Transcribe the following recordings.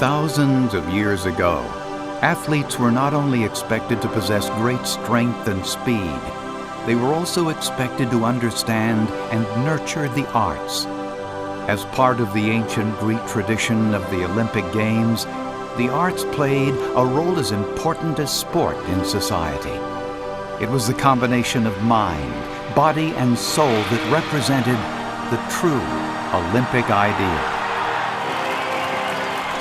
Thousands of years ago, athletes were not only expected to possess great strength and speed, they were also expected to understand and nurture the arts. As part of the ancient Greek tradition of the Olympic Games, the arts played a role as important as sport in society. It was the combination of mind, body, and soul that represented the true Olympic ideal.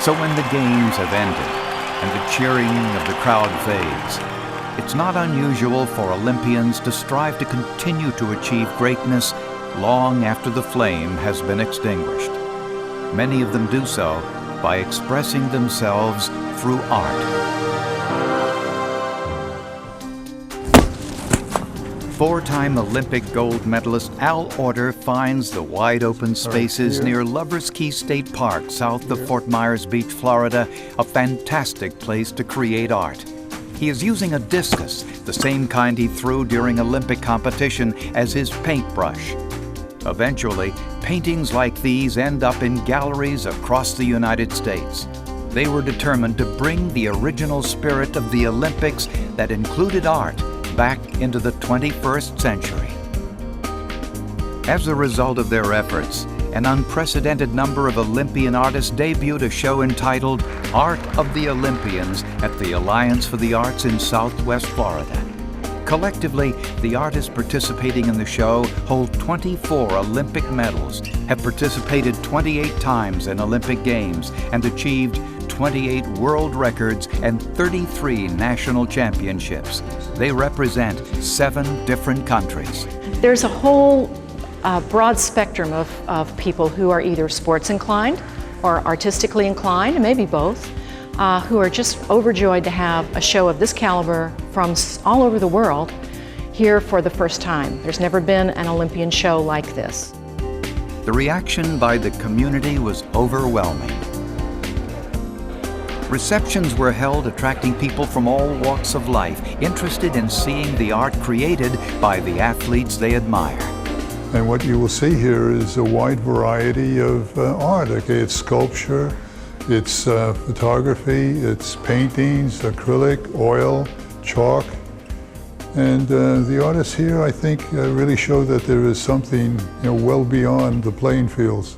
So when the games have ended and the cheering of the crowd fades, it's not unusual for Olympians to strive to continue to achieve greatness long after the flame has been extinguished. Many of them do so by expressing themselves through art. Four-time Olympic gold medalist Al Oerter finds the wide-open spaces near Lover's Key State Park south of Fort Myers Beach, Florida, a fantastic place to create art. He is using a discus, the same kind he threw during Olympic competition, as his paintbrush. Eventually, paintings like these end up in galleries across the United States. They were determined to bring the original spirit of the Olympics that included art back into the 21st century. As a result of their efforts, an unprecedented number of Olympian artists debuted a show entitled Art of the Olympians at the Alliance for the Arts in Southwest Florida. Collectively, the artists participating in the show hold 24 Olympic medals, have participated 28 times in Olympic Games, and achieved 28 world records and 33 national championships. They represent 7 different countries. There's a whole broad spectrum of people who are either sports inclined or artistically inclined, and maybe both, who are just overjoyed to have a show of this caliber from all over the world here for the first time. There's never been an Olympian show like this. The reaction by the community was overwhelming. Receptions were held attracting people from all walks of life, interested in seeing the art created by the athletes they admire. And what you will see here is a wide variety of art. Okay, it's sculpture, it's photography, it's paintings, acrylic, oil, chalk. And the artists here, I think, really show that there is something, well beyond the playing fields.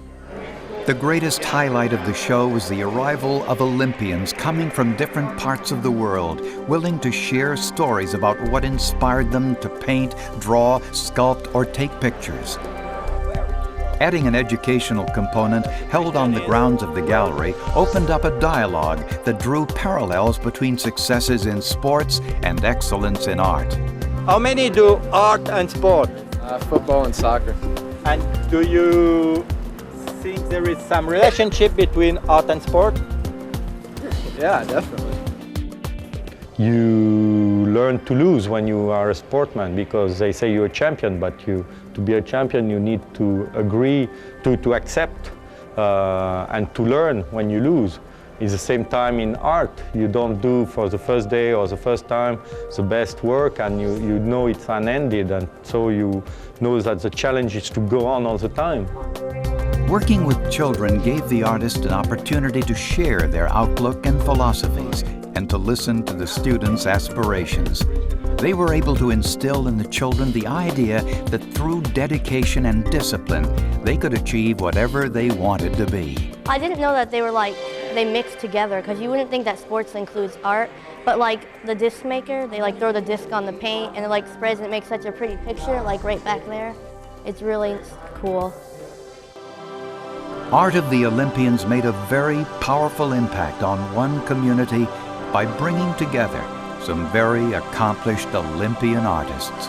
The greatest highlight of the show was the arrival of Olympians coming from different parts of the world, willing to share stories about what inspired them to paint, draw, sculpt, or take pictures. Adding an educational component held on the grounds of the gallery opened up a dialogue that drew parallels between successes in sports and excellence in art. How many do art and sport? Football and soccer. And do you think there is some relationship between art and sport? Yeah, definitely. You learn to lose when you are a sportsman, because they say you're a champion, but to be a champion you need to agree, to accept and to learn when you lose. At the same time in art, you don't do for the first day or the first time the best work, and you know it's unended, and so you know that the challenge is to go on all the time. Working with children gave the artist an opportunity to share their outlook and philosophies and to listen to the students' aspirations. They were able to instill in the children the idea that through dedication and discipline, they could achieve whatever they wanted to be. I didn't know that they mixed together, because you wouldn't think that sports includes art, but like the disc maker, they throw the disc on the paint and it spreads and it makes such a pretty picture right back there. It's really cool. Art of the Olympians made a very powerful impact on one community by bringing together some very accomplished Olympian artists.